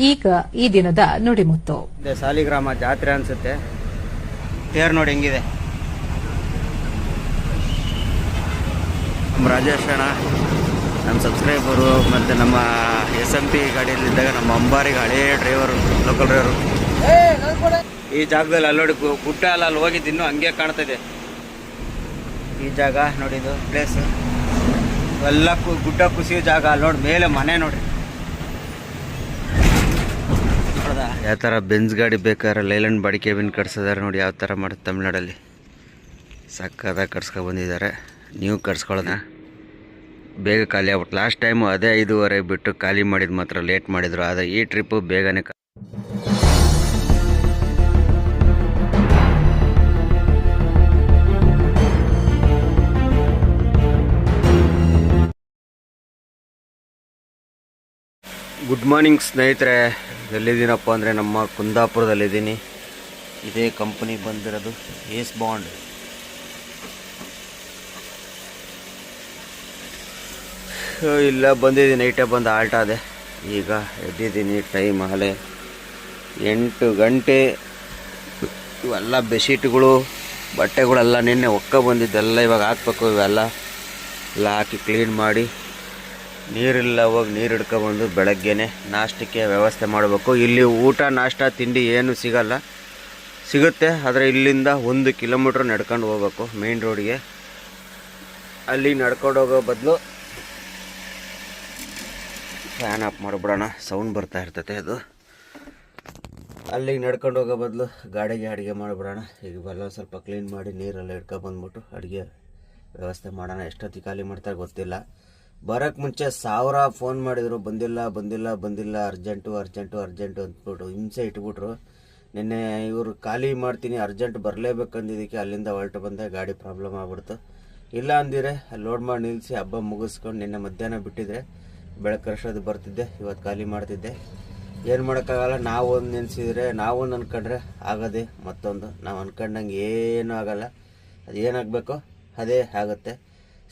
ಈಗ ಈ ದಿನದ ನುಡಿಮುತ್ತು. ಸಾಲಿಗ್ರಾಮ ಜಾತ್ರೆ ಅನ್ಸುತ್ತೆ. ತೇರ್ ನೋಡಿ ಹೆಂಗಿದೆ. ನಮ್ಮ ರಾಜೇಶ್ ಅಣ್ಣ, ನಮ್ಮ ಸಬ್ಸ್ಕ್ರೈಬರು ಮತ್ತು ನಮ್ಮ SMP ಗಾಡಿಯಲ್ಲಿದ್ದಾಗ ನಮ್ಮ ಅಂಬಾರಿಗೆ ಹಳೇ ಡ್ರೈವರು, ಲೋಕಲ್ ಡ್ರೈವರು. ಈ ಜಾಗದಲ್ಲಿ ಅಲ್ಲೋಡಿ ಗುಡ್ಡ ಅಲ್ಲಿ ಹೋಗಿದ್ದು ಇನ್ನೂ ಹಂಗೆ ಕಾಣ್ತಿದೆ. ಈ ಜಾಗ ನೋಡಿದ್ದು ಪ್ಲೇಸ್ ಎಲ್ಲ ಗುಡ್ಡ ಕುಸಿಯೋ ಜಾಗ. ಅಲ್ಲಿ ನೋಡಿ ಮೇಲೆ ಮನೆ ನೋಡಿ. ಯಾವ ಥರ ಬೆಂಜ್ ಗಾಡಿ ಬೇಕಾದ್ರೆ ಲೈಲ್ಯಾಂಡ್ ಬಾಡಿ ಕೇಬಿನ್ ಕಟ್ಸಿದ್ದಾರೆ ನೋಡಿ. ಯಾವ ಥರ ಮಾಡುತ್ತೆ ತಮಿಳ್ನಾಡಲ್ಲಿ. ಸಕ್ಕದಾಗಿ ಕಟ್ಸ್ಕೊ ಬಂದಿದ್ದಾರೆ. ನೀವು ಕಟ್ಸ್ಕೊಳ್ಳೋಣ. ಬೇಗ ಖಾಲಿ ಆಗ್ಬಿಟ್ಟು ಲಾಸ್ಟ್ ಟೈಮು ಅದೇ 5:30 ಬಿಟ್ಟು ಖಾಲಿ ಮಾಡಿದ್ದು ಮಾತ್ರ ಲೇಟ್ ಮಾಡಿದರು. ಆದರೆ ಈ ಟ್ರಿಪ್ಪು ಬೇಗನೆ ಗುಡ್ ಮಾರ್ನಿಂಗ್ ಸ್ನೇಹಿತರೆ. ಎಲ್ಲಿದ್ದೀನಪ್ಪ ಅಂದರೆ ನಮ್ಮ ಕುಂದಾಪುರದಲ್ಲಿದ್ದೀನಿ. ಇದೇ ಕಂಪನಿ ಬಂದಿರೋದು ಏಸ್ ಬಾಂಡ್. ಇಲ್ಲ ಬಂದಿದ್ದೀನಿ. ನೈಟೇ ಬಂದು ಆಲ್ಟ್ ಆದೆ. ಈಗ ಎದ್ದಿದ್ದೀನಿ. ಟೈಮ್ ಆಗಲೇ 8 ಗಂಟೆ. ಇವೆಲ್ಲ ಬೆಡ್ಶೀಟ್ಗಳು ಬಟ್ಟೆಗಳೆಲ್ಲ ನಿನ್ನೆ ಒಕ್ಕ ಬಂದಿದ್ದೆಲ್ಲ ಇವಾಗ ಹಾಕ್ಬೇಕು. ಇವೆಲ್ಲ ಹಾಕಿ ಕ್ಲೀನ್ ಮಾಡಿ ನೀರಿಲ್ಲ ಹೋಗಿ ನೀರು ಹಿಡ್ಕೊಬಂದು ಬೆಳಗ್ಗೆನೆ ನಾಷ್ಟಕ್ಕೆ ವ್ಯವಸ್ಥೆ ಮಾಡಬೇಕು. ಇಲ್ಲಿ ಊಟ ನಾಷ್ಟ ತಿಂಡಿ ಏನು ಸಿಗಲ್ಲ. ಸಿಗುತ್ತೆ, ಆದರೆ ಇಲ್ಲಿಂದ 1 ಕಿಲೋಮೀಟ್ರ್ ನಡ್ಕೊಂಡು ಹೋಗ್ಬೇಕು ಮೇನ್ ರೋಡ್ಗೆ. ಅಲ್ಲಿ ನಡ್ಕೊಂಡು ಹೋಗೋ ಬದಲು ಫ್ಯಾನ್ ಆಫ್ ಮಾಡಿಬಿಡೋಣ, ಸೌಂಡ್ ಬರ್ತಾ ಇರ್ತೈತೆ ಅದು. ಅಲ್ಲಿಗೆ ನಡ್ಕೊಂಡು ಹೋಗೋ ಬದಲು ಗಾಡಿಗೆ ಅಡುಗೆ ಮಾಡಿಬಿಡೋಣ. ಈಗ ಇವೆಲ್ಲ ಸ್ವಲ್ಪ ಕ್ಲೀನ್ ಮಾಡಿ ನೀರೆಲ್ಲ ಹಿಡ್ಕೊಬಂದ್ಬಿಟ್ಟು ಅಡುಗೆ ವ್ಯವಸ್ಥೆ ಮಾಡೋಣ. ಎಷ್ಟೊತ್ತಿಗೆ ಖಾಲಿ ಮಾಡ್ತಾರೆ ಗೊತ್ತಿಲ್ಲ. ಬರೋಕ್ಕೆ ಮುಂಚೆ 1000 ಫೋನ್ ಮಾಡಿದರು, ಬಂದಿಲ್ಲ ಬಂದಿಲ್ಲ ಬಂದಿಲ್ಲ, ಅರ್ಜೆಂಟು ಅಂದ್ಬಿಟ್ಟು ಹಿಂಸೆ ಇಟ್ಬಿಟ್ರು. ನಿನ್ನೆ ಇವರು ಖಾಲಿ ಮಾಡ್ತೀನಿ ಅರ್ಜೆಂಟ್ ಬರಲೇಬೇಕಂದಿದ್ದಕ್ಕೆ ಅಲ್ಲಿಂದ ಹೊರಟು ಬಂದೆ. ಗಾಡಿ ಪ್ರಾಬ್ಲಮ್ ಆಗ್ಬಿಡ್ತು. ಇಲ್ಲ ಅಂದಿರೆ ಲೋಡ್ ಮಾಡಿ ನಿಲ್ಲಿಸಿ ಹಬ್ಬ ಮುಗಿಸ್ಕೊಂಡು ನಿನ್ನೆ ಮಧ್ಯಾಹ್ನ ಬಿಟ್ಟಿದ್ರೆ ಬೆಳಕರಷ್ಟೊತ್ತು ಬರ್ತಿದ್ದೆ. ಇವತ್ತು ಖಾಲಿ ಮಾಡ್ತಿದ್ದೆ. ಏನು ಮಾಡೋಕ್ಕಾಗಲ್ಲ. ನಾವು ಒಂದು ನೆನೆಸಿದ್ರೆ, ನಾವು ಅಂದ್ಕೊಂಡ್ರೆ ಆಗೋದೇ ಮತ್ತೊಂದು. ನಾವು ಅಂದ್ಕೊಂಡಂಗೆ ಏನೂ ಆಗೋಲ್ಲ. ಅದು ಏನಾಗಬೇಕೋ ಅದೇ ಆಗುತ್ತೆ.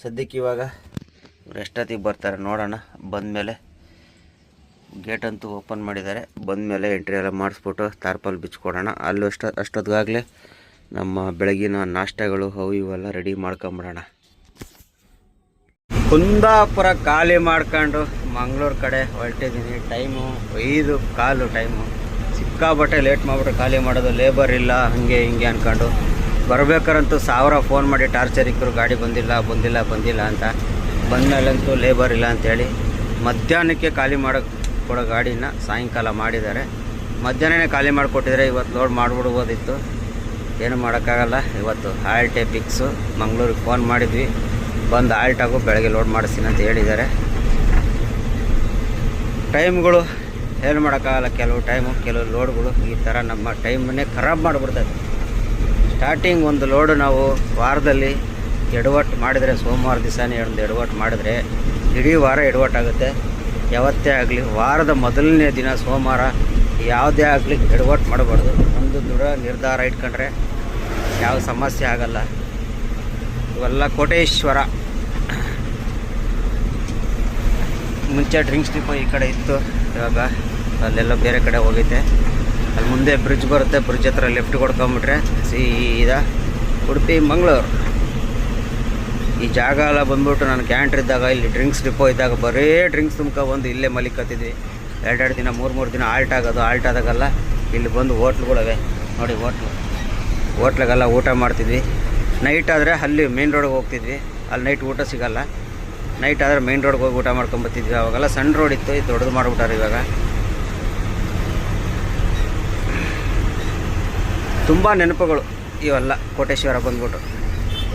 ಸದ್ಯಕ್ಕೆ ಇವಾಗ ಎಷ್ಟೊತ್ತಿಗೆ ಬರ್ತಾರೆ ನೋಡೋಣ. ಬಂದಮೇಲೆ ಗೇಟಂತೂ ಓಪನ್ ಮಾಡಿದ್ದಾರೆ. ಬಂದಮೇಲೆ ಎಂಟ್ರಿ ಎಲ್ಲ ಮಾಡಿಸ್ಬಿಟ್ಟು ತಾರ್ಪಲ್ ಬಿಚ್ಕೊಡೋಣ. ಅಲ್ಲೂ ಅಷ್ಟೊತ್ತಿಗಾಗಲೇ ನಮ್ಮ ಬೆಳಗಿನ ನಾಷ್ಟಗಳು ಅವು ಇವೆಲ್ಲ ರೆಡಿ ಮಾಡ್ಕೊಂಬಿಡೋಣ. ಕುಂದಾಪುರ ಖಾಲಿ ಮಾಡ್ಕೊಂಡು ಮಂಗಳೂರು ಕಡೆ ಹೊರಟಿದ್ದೀನಿ. Time 5:15 time. ಸಿಕ್ಕಾಬಟ್ಟೆ ಲೇಟ್ ಮಾಡಿಬಿಟ್ಟು ಖಾಲಿ ಮಾಡೋದು. ಲೇಬರ್ ಇಲ್ಲ ಹಂಗೆ ಹಿಂಗೆ ಅಂದ್ಕೊಂಡು ಬರ್ಬೇಕಾರಂತೂ 1000 ಫೋನ್ ಮಾಡಿ ಟಾರ್ಚರ್ ಇಕ್ಕರು. ಗಾಡಿ ಬಂದಿಲ್ಲ ಅಂತ. ಬಂದಮೇಲಂತೂ ಲೇಬರ್ ಇಲ್ಲ ಅಂಥೇಳಿ ಮಧ್ಯಾಹ್ನಕ್ಕೆ ಖಾಲಿ ಕೊಡೋ ಗಾಡಿನ ಸಾಯಂಕಾಲ ಮಾಡಿದ್ದಾರೆ. ಮಧ್ಯಾಹ್ನನೇ ಖಾಲಿ ಮಾಡಿಕೊಟ್ಟಿದ್ದಾರೆ. ಇವತ್ತು ಲೋಡ್ ಮಾಡಿಬಿಡ್ಬೋದಿತ್ತು. ಏನು ಮಾಡೋಕ್ಕಾಗಲ್ಲ. ಇವತ್ತು ಆಲ್ಟೇ ಫಿಕ್ಸು. ಮಂಗಳೂರಿಗೆ ಫೋನ್ ಮಾಡಿದ್ವಿ, ಬಂದು ಆಲ್ಟಾಗು ಬೆಳಗ್ಗೆ ಲೋಡ್ ಮಾಡಿಸ್ತೀನಿ ಅಂತ ಹೇಳಿದ್ದಾರೆ. ಟೈಮ್ಗಳು ಏನು ಮಾಡೋಕ್ಕಾಗಲ್ಲ. ಕೆಲವು ಟೈಮು ಕೆಲವು ಲೋಡ್ಗಳು ಈ ಥರ ನಮ್ಮ ಟೈಮನ್ನೇ ಖರಾಬ್ ಮಾಡಿಬಿಡ್ತದೆ. ಸ್ಟಾರ್ಟಿಂಗ್ ಒಂದು ಲೋಡು ನಾವು ವಾರದಲ್ಲಿ ಎಡವಟ್ಟು ಮಾಡಿದರೆ, ಸೋಮವಾರ ದಿವಸನೇ ಒಂದು ಎಡವಟ್ಟು ಮಾಡಿದ್ರೆ ಇಡೀ ವಾರ ಎಡವಟ್ಟಾಗುತ್ತೆ. ಯಾವತ್ತೇ ಆಗಲಿ ವಾರದ ಮೊದಲನೇ ದಿನ ಸೋಮವಾರ ಯಾವುದೇ ಆಗಲಿ ಎಡವಟ್ಟು ಮಾಡಬಾರ್ದು. ಒಂದು ದೃಢ ನಿರ್ಧಾರ ಇಟ್ಕೊಂಡ್ರೆ ಯಾವ ಸಮಸ್ಯೆ ಆಗಲ್ಲ. ಇವೆಲ್ಲ ಕೋಟೇಶ್ವರ. ಮುಂಚೆ ಡ್ರಿಂಕ್ಸ್ ಡಿಪೋ ಈ ಕಡೆ ಇತ್ತು, ಇವಾಗ ಅಲ್ಲೆಲ್ಲ ಬೇರೆ ಕಡೆ ಹೋಗೈತೆ. ಅಲ್ಲಿ ಮುಂದೆ ಬ್ರಿಡ್ಜ್ ಬರುತ್ತೆ. ಬ್ರಿಡ್ಜ್ ಹತ್ರ ಲೆಫ್ಟ್ ಕೊಡ್ಕೊಂಬಿಟ್ರೆ ಸೀದಾ ಉಡುಪಿ ಮಂಗಳೂರು. ಈ ಜಾಗ ಎಲ್ಲ ಬಂದ್ಬಿಟ್ಟು ನಾನು ಕ್ಯಾಂಟ್ರ್ ಇದ್ದಾಗ, ಇಲ್ಲಿ ಡ್ರಿಂಕ್ಸ್ ಡಿಪೋ ಇದ್ದಾಗ ಬರೀ ಡ್ರಿಂಕ್ಸ್ ತುಂಬ್ಕೊಬಂದು ಇಲ್ಲೇ ಮಲಿಕತ್ತಿದ್ವಿ. 2 ದಿನ 3 ದಿನ ಆಲ್ಟ್ ಆಗೋದು. ಆಲ್ಟ್ ಆದಾಗೆಲ್ಲ ಇಲ್ಲಿ ಬಂದು ಹೋಟ್ಲುಗಳವೆ ನೋಡಿ. ಹೋಟ್ಲಿಗೆಲ್ಲ ಊಟ ಮಾಡ್ತಿದ್ವಿ. ನೈಟ್ ಆದರೆ ಅಲ್ಲಿ ಮೇನ್ ರೋಡ್ಗೆ ಹೋಗ್ತಿದ್ವಿ. ಅಲ್ಲಿ ನೈಟ್ ಊಟ ಸಿಗೋಲ್ಲ. ನೈಟ್ ಆದರೆ ಮೇನ್ ರೋಡ್ಗೆ ಹೋಗಿ ಊಟ ಮಾಡ್ಕೊಂಬತ್ತಿದ್ವಿ. ಅವಾಗೆಲ್ಲ ಸಣ್ಣ ರೋಡ್ ಇತ್ತು, ಇದು ದೊಡ್ಡದು ಮಾಡಿಬಿಟ್ಟಾರೆ ಇವಾಗ. ತುಂಬ ನೆನಪುಗಳು ಇವೆಲ್ಲ ಕೋಟೇಶ್ವರ ಬಂದ್ಬಿಟ್ಟು.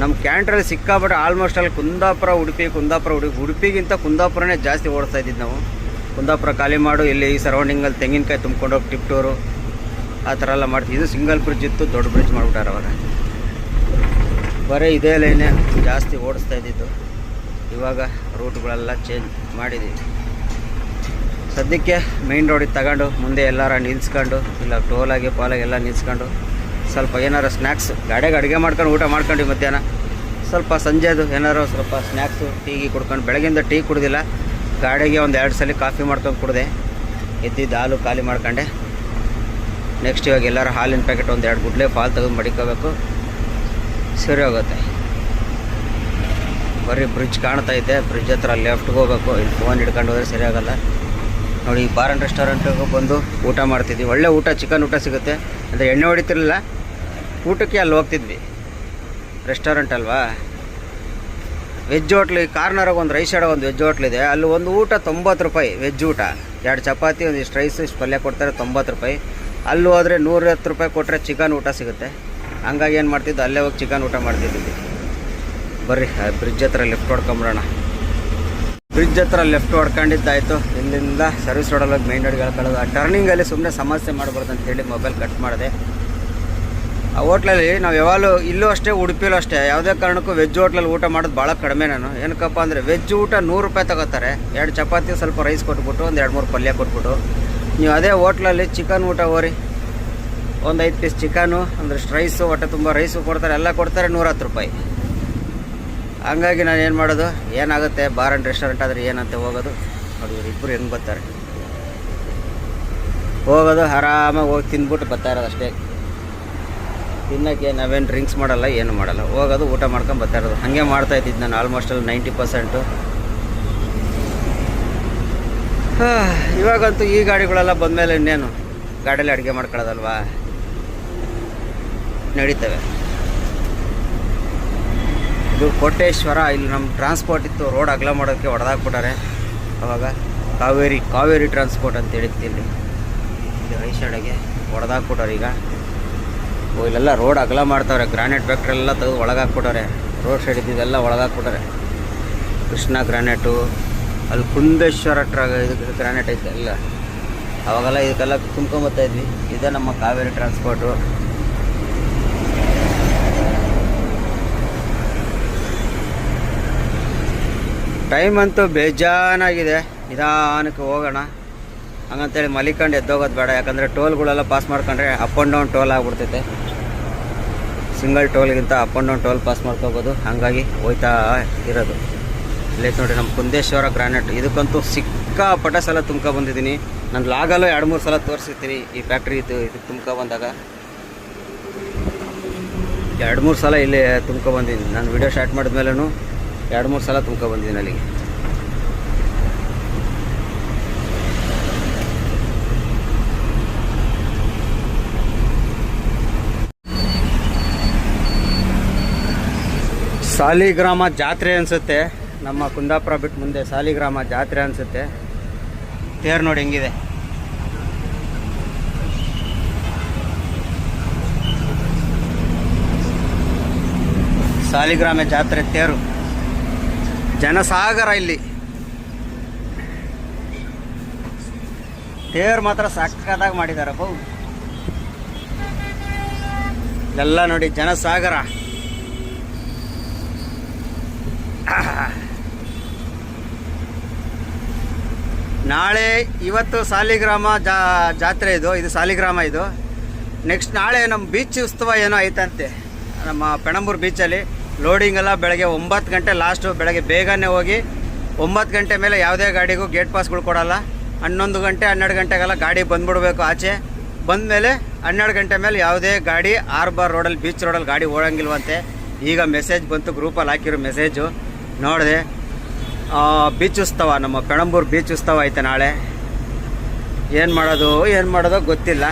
ನಮ್ಮ ಕ್ಯಾಂಟ್ರಲ್ಲಿ ಸಿಕ್ಕಾಬಿಟ್ಟು ಆಲ್ಮೋಸ್ಟ್ ಅಲ್ಲಿ ಕುಂದಾಪುರ ಉಡುಪಿ. ಉಡುಪಿಗಿಂತ ಕುಂದಾಪುರನೇ ಜಾಸ್ತಿ ಓಡಿಸ್ತಾ ಇದ್ದಿದ್ದು ನಾವು. ಕುಂದಾಪುರ ಖಾಲಿ ಮಾಡು, ಇಲ್ಲಿ ಈ ಸರೌಂಡಿಂಗಲ್ಲಿ ತೆಂಗಿನಕಾಯಿ ತುಂಬ್ಕೊಂಡೋಗಿ ಟಿಪ್ಟೂರು ಆ ಥರ ಎಲ್ಲ ಮಾಡ್ತೀವಿ. ಇದು ಸಿಂಗಲ್ ಬ್ರಿಡ್ಜ್ ಇತ್ತು, ದೊಡ್ಡ ಬ್ರಿಡ್ಜ್ ಮಾಡಿಬಿಟ್ಟಾರೆ ಅವಾಗ. ಬರೀ ಇದೇ ಲೈನೇ ಜಾಸ್ತಿ ಓಡಿಸ್ತಾ ಇದ್ದಿದ್ದು. ಇವಾಗ ರೂಟ್ಗಳೆಲ್ಲ ಚೇಂಜ್ ಮಾಡಿದ್ದೀವಿ. ಸದ್ಯಕ್ಕೆ ಮೇನ್ ರೋಡಿಗೆ ತಗೊಂಡು ಮುಂದೆ ಎಲ್ಲಾರ ನಿಲ್ಸ್ಕೊಂಡು, ಇಲ್ಲ ಟೋಲಾಗಿ ಪಾಲಾಗಿ ಎಲ್ಲ ನಿಲ್ಸ್ಕೊಂಡು ಸ್ವಲ್ಪ ಏನಾರು ಸ್ನ್ಯಾಕ್ಸ್ ಗಾಡಿಗೆ ಅಡುಗೆ ಮಾಡ್ಕೊಂಡು ಊಟ ಮಾಡ್ಕೊಂಡು ಮಧ್ಯಾಹ್ನ ಸ್ವಲ್ಪ ಸಂಜೆದು ಏನಾರು ಸ್ವಲ್ಪ ಸ್ನ್ಯಾಕ್ಸು ಟೀ ಕುಡ್ಕೊಂಡು. ಬೆಳಗ್ಗಿಂದ ಟೀ ಕುಡ್ದಿಲ್ಲ, ಗಾಡಿಗೆ ಒಂದು 2 ಸಲ ಕಾಫಿ ಮಾಡ್ಕೊಂಡು ಕುಡಿದೆ. ಎದ್ದಿದ್ದು ಹಾಲು ಖಾಲಿ ಮಾಡ್ಕೊಂಡೆ. ನೆಕ್ಸ್ಟ್ ಇವಾಗ ಎಲ್ಲರೂ ಹಾಲಿನ ಪ್ಯಾಕೆಟ್ ಒಂದು 2 ಗುಡ್ಲೆ ಪಾಲು ತೆಗೆದು ಮಡಿಕೋಬೇಕು, ಸರಿ ಹೋಗುತ್ತೆ. ಬರೀ ಬ್ರಿಡ್ಜ್ ಕಾಣ್ತಾ ಇದೆ, ಬ್ರಿಡ್ಜ್ ಹತ್ರ ಲೆಫ್ಟ್ಗೆ ಹೋಗ್ಬೇಕು. ಇಲ್ಲಿ ಫೋನ್ ಹಿಡ್ಕೊಂಡು ಹೋದರೆ ಸರಿ ಆಗೋಲ್ಲ ನೋಡಿ. ಬಾರ್ ಆ್ಯಂಡ್ ರೆಸ್ಟೋರೆಂಟಿಗೆ ಬಂದು ಊಟ ಮಾಡ್ತಿದ್ವಿ. ಒಳ್ಳೆ ಊಟ, ಚಿಕನ್ ಊಟ ಸಿಗುತ್ತೆ. ಅಂದರೆ ಎಣ್ಣೆ ಹೊಡಿತಿರಲಿಲ್ಲ, ಊಟಕ್ಕೆ ಅಲ್ಲಿ ಹೋಗ್ತಿದ್ವಿ. ರೆಸ್ಟೋರೆಂಟ್ ಅಲ್ವಾ. ವೆಜ್ ಹೋಟ್ಲು ಕಾರ್ನರಾಗ ಒಂದು ರೈಸ್ ಶಾಡ ಒಂದು ವೆಜ್ ಹೋಟ್ಲಿದೆ. ಅಲ್ಲಿ ಒಂದು ಊಟ 90 ರೂಪಾಯಿ ವೆಜ್ ಊಟ. 2 ಚಪಾತಿ, ಒಂದಿಷ್ಟು ರೈಸ್, ಇಷ್ಟು ಪಲ್ಯ ಕೊಡ್ತಾರೆ, 90 ರೂಪಾಯಿ. ಅಲ್ಲಿ ಹೋದರೆ 110 ರೂಪಾಯಿ ಕೊಟ್ಟರೆ ಚಿಕನ್ ಊಟ ಸಿಗುತ್ತೆ. ಹಂಗಾಗಿ ಏನು ಮಾಡ್ತಿದ್ದು, ಅಲ್ಲೇ ಹೋಗಿ ಚಿಕನ್ ಊಟ ಮಾಡ್ತಿದ್ವಿ. ಬರ್ರಿ ಬ್ರಿಡ್ಜ್ ಹತ್ರ ಲೆಫ್ಟ್ ಹೊಡ್ಕೊಂಬಿಡೋಣ. ಬ್ರಿಡ್ಜ್ ಹತ್ರ ಲೆಫ್ಟ್ ಹೊಡ್ಕೊಂಡಿದ್ದಾಯಿತು. ಇಲ್ಲಿಂದ ಸರ್ವಿಸ್ ರೋಡಲ್ಲಿ ಹೋಗಿ ಮೈನ್ ರೋಡ್ಗೆ ಹೇಳ್ಕೊಳ್ಳೋದು. ಆ ಟರ್ನಿಂಗಲ್ಲಿ ಸುಮ್ಮನೆ ಸಮಸ್ಯೆ ಮಾಡಬಾರ್ದು ಅಂತೇಳಿ ಮೊಬೈಲ್ ಕಟ್ ಮಾಡಿದೆ. ಆ ಹೋಟ್ಲಲ್ಲಿ ನಾವು ಯಾವಾಗಲೂ ಇಲ್ಲೂ ಅಷ್ಟೇ, ಉಡುಪಿಲೂ ಅಷ್ಟೇ, ಯಾವುದೇ ಕಾರಣಕ್ಕೂ ವೆಜ್ ಹೋಟ್ಲಲ್ಲಿ ಊಟ ಮಾಡೋದು ಭಾಳ ಕಡಿಮೆ. ನಾನು ಏನಕ್ಕಪ್ಪ ಅಂದರೆ ವೆಜ್ ಊಟ 100 ರೂಪಾಯಿ ತಗೋತಾರೆ. 2 ಚಪಾತಿ, ಸ್ವಲ್ಪ ರೈಸ್ ಕೊಟ್ಬಿಟ್ಟು, ಒಂದು 2-3 ಪಲ್ಯ ಕೊಟ್ಬಿಟ್ಟು. ನೀವು ಅದೇ ಹೋಟ್ಲಲ್ಲಿ ಚಿಕನ್ ಊಟ ಹೋರಿ, ಒಂದು 5 ಪೀಸ್ ಚಿಕನು, ಒಂದಷ್ಟು ರೈಸು, ಹೊಟ್ಟೆ ತುಂಬ ರೈಸು ಕೊಡ್ತಾರೆ, ಎಲ್ಲ ಕೊಡ್ತಾರೆ 110 ರೂಪಾಯಿ. ಹಂಗಾಗಿ ನಾನು ಏನು ಮಾಡೋದು, ಏನಾಗುತ್ತೆ, ಬಾರ್ ಆ್ಯಂಡ್ ರೆಸ್ಟೋರೆಂಟ್ ಆದರೆ ಏನಂತ ಹೋಗೋದು. ನೋಡಿ ಇಬ್ಬರು ಹೆಂಗೆ ಬರ್ತಾರೆ, ಹೋಗೋದು ಆರಾಮಾಗಿ ಹೋಗಿ ತಿಂದ್ಬಿಟ್ಟು ಬರ್ತಾ ಇರೋದು ಅಷ್ಟೇ. ತಿನ್ನೋಕ್ಕೆ ನಾವೇನು ಡ್ರಿಂಕ್ಸ್ ಮಾಡಲ್ಲ, ಏನು ಮಾಡಲ್ಲ, ಹೋಗೋದು ಊಟ ಮಾಡ್ಕೊಂಡು ಬರ್ತಾ ಇರೋದು. ಹಾಗೆ ಮಾಡ್ತಾ ಇದ್ದಿದ್ದು ನಾನು ಆಲ್ಮೋಸ್ಟ್ ಅಲ್ಲಿ 90%. ಇವಾಗಂತೂ ಈ ಗಾಡಿಗಳೆಲ್ಲ ಬಂದಮೇಲೆ ಇನ್ನೇನು ಗಾಡಿಯಲ್ಲಿ ಅಡುಗೆ ಮಾಡ್ಕೊಳ್ಳೋದಲ್ವಾ, ನಡೀತವೆ. ಇದು ಕೋಟೇಶ್ವರ. ಇಲ್ಲಿ ನಮ್ಮ ಟ್ರಾನ್ಸ್ಪೋರ್ಟ್ ಇತ್ತು, ರೋಡ್ ಅಗಲ ಮಾಡೋಕ್ಕೆ ಹೊಡೆದಾಕ್ಬಿಟ್ಟಾರೆ. ಅವಾಗ ಕಾವೇರಿ ಟ್ರಾನ್ಸ್ಪೋರ್ಟ್ ಅಂತ ಹೇಳಿತ್ತು. ಇಲ್ಲಿ ರೈಶಾಡೆಗೆ ಹೊಡೆದಾಕ್ಬಿಟ್ಟಾರೆ. ಈಗ ಇಲ್ಲೆಲ್ಲ ರೋಡ್ ಅಗಲ ಮಾಡ್ತಾವ್ರೆ. ಗ್ರಾನೈಟ್ ಫ್ಯಾಕ್ಟ್ರಿ ಎಲ್ಲ ತೆಗೆದು ಒಳಗಾಕ್ಬಿಟ್ಟಾರೆ. ರೋಡ್ ಸೈಡ್ ಇದ್ದಿದ್ದೆಲ್ಲ ಒಳಗಾಕ್ಬಿಟ್ಟಾರೆ. ಕೃಷ್ಣ ಗ್ರಾನೈಟು, ಅಲ್ಲಿ ಕುಂದೇಶ್ವರ ಇದು ಗ್ರಾನೈಟ್ ಐತೆ ಎಲ್ಲ. ಅವಾಗೆಲ್ಲ ಇದಕ್ಕೆಲ್ಲ ತುಂಬ್ಕೊಂಬತ್ತಾ ಇದ್ವಿ. ಇದೇ ನಮ್ಮ ಕಾವೇರಿ ಟ್ರಾನ್ಸ್ಪೋರ್ಟು. ಟೈಮ್ ಅಂತೂ ಬೇಜಾನಾಗಿದೆ. ನಿಧಾನಕ್ಕೆ ಹೋಗೋಣ. ಹಂಗಂತೇಳಿ ಮಲಿಕೊಂಡು ಎದ್ದೋಗೋದು ಬೇಡ. ಯಾಕಂದರೆ ಟೋಲ್ಗಳೆಲ್ಲ ಪಾಸ್ ಮಾಡ್ಕೊಂಡ್ರೆ ಅಪ್ ಆ್ಯಂಡ್ ಡೌನ್ ಟೋಲ್ ಆಗಿಬಿಡ್ತೈತೆ. ಸಿಂಗಲ್ ಟೋಲ್ಗಿಂತ up and down toll pass ಮಾಡ್ಕೋಬೋದು. ಹಾಗಾಗಿ ಹೋಯ್ತಾ ಇರೋದು. ಇಲ್ಲೈತೆ ನೋಡಿ ನಮ್ಮ ಕುಂದೇಶ್ವರ ಗ್ರಾನೈಟ್. ಇದಕ್ಕಂತೂ ಸಿಕ್ಕಾಪಟ್ಟೆ ಸಲ ತುಂಬ್ಕೊಬಂದಿದ್ದೀನಿ. ನಾನು ಲಾಗಲ್ಲೂ 2-3 ಸಲ ತೋರಿಸಿರ್ತೀನಿ ಈ ಫ್ಯಾಕ್ಟ್ರಿ. ಇದು ತುಂಬ್ಕೊಬಂದಾಗ 2-3 ಸಲ ಇಲ್ಲಿ ತುಂಬ್ಕೊಬಂದಿದ್ದೀನಿ. ನಾನು ವಿಡಿಯೋ ಸ್ಟಾರ್ಟ್ ಮಾಡಿದ್ಮೇಲೂ 2-3 ಸಲ ತುಂಬ್ಕೊಬಂದಿದ್ದೀನಿ ಅಲ್ಲಿಗೆ. ಸಾಲಿಗ್ರಾಮ ಜಾತ್ರೆ ಅನಿಸುತ್ತೆ. ನಮ್ಮ ಕುಂದಾಪುರ ಬಿಟ್ಟು ಮುಂದೆ ಸಾಲಿಗ್ರಾಮ ಜಾತ್ರೆ ಅನಿಸುತ್ತೆ. ತೇರು ನೋಡಿ ಹೆಂಗಿದೆ. ಸಾಲಿಗ್ರಾಮ ಜಾತ್ರೆ ತೇರು, ಜನಸಾಗರ. ಇಲ್ಲಿ ತೇರು ಮಾತ್ರ ಸಕ್ಕತ್ತಾಗಿ ಮಾಡಿದಾರಪ್ಪ. ಎಲ್ಲ ನೋಡಿ ಜನಸಾಗರ. ನಾಳೆ ಇವತ್ತು ಸಾಲಿಗ್ರಾಮ ಜಾತ್ರೆ ಇದು ಸಾಲಿಗ್ರಾಮ. ಇದು ನೆಕ್ಸ್ಟ್ ನಾಳೆ ನಮ್ಮ ಬೀಚ್ ಉತ್ಸವ ಏನೋ ಐತಂತೆ ನಮ್ಮ ಪೆಣಂಬೂರು ಬೀಚಲ್ಲಿ. ಲೋಡಿಂಗ್ ಎಲ್ಲ ಬೆಳಗ್ಗೆ 9 ಗಂಟೆ ಲಾಸ್ಟು. ಬೆಳಗ್ಗೆ ಬೇಗನೆ ಹೋಗಿ 9 ಗಂಟೆ ಮೇಲೆ ಯಾವುದೇ ಗಾಡಿಗೂ ಗೇಟ್ ಪಾಸ್ಗಳು ಕೊಡೋಲ್ಲ. 11 ಗಂಟೆ 12 ಗಂಟೆಗೆಲ್ಲ ಗಾಡಿ ಬಂದ್ಬಿಡ್ಬೇಕು ಆಚೆ. ಬಂದಮೇಲೆ 12 ಗಂಟೆ ಮೇಲೆ ಯಾವುದೇ ಗಾಡಿ ಆರ್ಬರ್ ರೋಡಲ್ಲಿ, ಬೀಚ್ ರೋಡಲ್ಲಿ ಗಾಡಿ ಓಡಂಗಿಲ್ವಂತೆ. ಈಗ ಮೆಸೇಜ್ ಬಂತು, ಗ್ರೂಪಲ್ಲಿ ಹಾಕಿರೋ ಮೆಸೇಜು ನೋಡಿದೆ. ಬೀಚ್ ಉತ್ಸವ, ನಮ್ಮ ಪೆಣಂಬೂರು ಬೀಚ್ ಉತ್ಸವ ಐತೆ ನಾಳೆ. ಏನು ಮಾಡೋದೋ ಗೊತ್ತಿಲ್ಲ.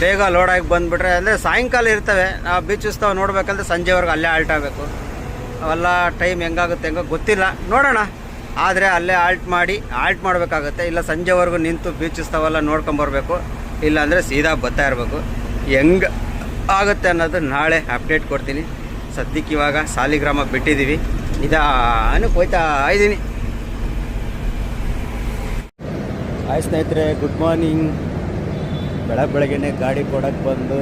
ಬೇಗ ಲೋಡಾಗಿ ಬಂದುಬಿಟ್ರೆ ಅಂದರೆ ಸಾಯಂಕಾಲ ಇರ್ತವೆ. ನಾವು ಬೀಚ್ ಉತ್ಸವ ನೋಡ್ಬೇಕಂದ್ರೆ ಸಂಜೆವರೆಗೂ ಅಲ್ಲೇ ಆಲ್ಟ್ ಆಗಬೇಕು. ಅವೆಲ್ಲ ಟೈಮ್ ಹೆಂಗಾಗುತ್ತೆ ಹೆಂಗೋ ಗೊತ್ತಿಲ್ಲ, ನೋಡೋಣ. ಆದರೆ ಅಲ್ಲೇ ಆಲ್ಟ್ ಮಾಡಬೇಕಾಗುತ್ತೆ. ಇಲ್ಲ ಸಂಜೆವರೆಗೂ ನಿಂತು ಬೀಚ್ ಉತ್ಸವ ಎಲ್ಲ ನೋಡ್ಕೊಂಬರ್ಬೇಕು. ಇಲ್ಲಾಂದರೆ ಸೀದಾ ಬರ್ತಾ ಇರಬೇಕು. ಹೆಂಗೆ ಆಗುತ್ತೆ ಅನ್ನೋದು ನಾಳೆ ಅಪ್ಡೇಟ್ ಕೊಡ್ತೀನಿ. ಸದ್ಯಕ್ಕೆ ಇವಾಗ ಸಾಲಿಗ್ರಾಮ ಬಿಟ್ಟಿದ್ದೀವಿ, ನಿಧಾನಕ್ಕೆ ಹೋಯ್ತಾ ಇದ್ದೀನಿ. ಹಾಯ್ ಸ್ನೇಹಿತರೆ, ಗುಡ್ ಮಾರ್ನಿಂಗ್. ಬೆಳಗ್ಗೆನೆ ಗಾಡಿ ಕೊಡೋಕ್ಕೆ ಬಂದು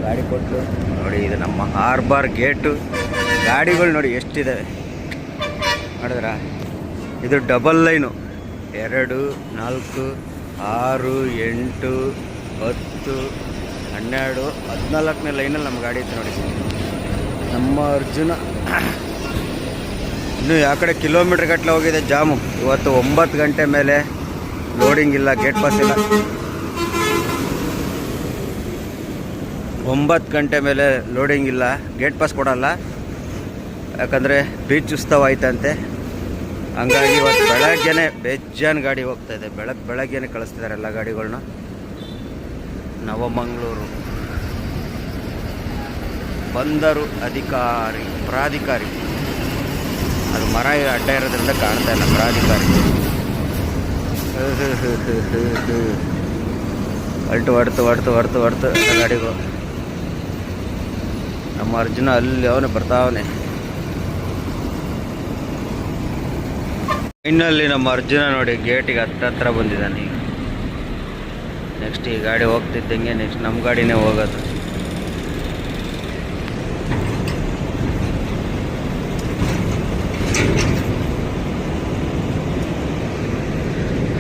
ಗಾಡಿ ಕೊಟ್ಟು ನೋಡಿ. ಇದು ನಮ್ಮ ಹಾರ್ಬರ್ ಗೇಟು. ಗಾಡಿಗಳು ನೋಡಿ ಎಷ್ಟಿದ್ದಾವೆ ನೋಡಿದ್ರಾ. ಇದು ಡಬಲ್ ಲೈನು. 2, 4, 6, 8, 10, 12, 14ನೇ ಲೈನಲ್ಲಿ ನಮ್ಮ ಗಾಡಿ ಇತ್ತು ನೋಡಿ. ನಮ್ಮ ಅರ್ಜುನ ಇನ್ನು ಯಾವ ಕಡೆ ಕಿಲೋಮೀಟ್ರ್ ಗಟ್ಟಲೆ ಹೋಗಿದೆ ಜಾಮು. ಇವತ್ತು 9 ಗಂಟೆ ಮೇಲೆ ಲೋಡಿಂಗ್ ಇಲ್ಲ, ಗೇಟ್ ಪಾಸ್ ಇಲ್ಲ. 9 ಗಂಟೆ ಮೇಲೆ ಲೋಡಿಂಗ್ ಇಲ್ಲ, ಗೇಟ್ ಪಾಸ್ ಕೊಡಲ್ಲ. ಯಾಕಂದರೆ ಬೀಚ್ ಉತ್ಸವ ಆಯ್ತಂತೆ. ಹಂಗಾಗಿ ಇವತ್ತು ಬೆಳಗ್ಗೆನೆ ಬೇಜಾನ್ ಗಾಡಿ ಹೋಗ್ತಾಯಿದೆ. ಬೆಳಗ್ಗೆನೆ ಕಳಿಸ್ತಿದ್ದಾರೆ ಎಲ್ಲ ಗಾಡಿಗಳನ್ನ. ನವಮಂಗಳೂರು ಬಂದರು ಪ್ರಾಧಿಕಾರಿ, ಅದು ಮರ ಅಡ್ಡ ಇರೋದ್ರಿಂದ ಕಾಣ್ತಾ ಇಲ್ಲ. ಪ್ರಾಧಿಕಾರಿ ಹೊಡ್ತು ಗಾಡಿಗೂ. ನಮ್ಮ ಅರ್ಜುನ ಅಲ್ಲಿ ಅವನು ಬರ್ತಾವನೆ. ಇನ್ನಲ್ಲಿ ನಮ್ಮ ಅರ್ಜುನ ನೋಡಿ ಗೇಟಿಗೆ ಹತ್ರ ಬಂದಿದ್ದಾನೆ. ಈಗ ನೆಕ್ಸ್ಟ್ ಈ ಗಾಡಿ ಹೋಗ್ತಿದ್ದಂಗೆ ನೆಕ್ಸ್ಟ್ ನಮ್ಮ ಗಾಡಿನೇ ಹೋಗೋದು.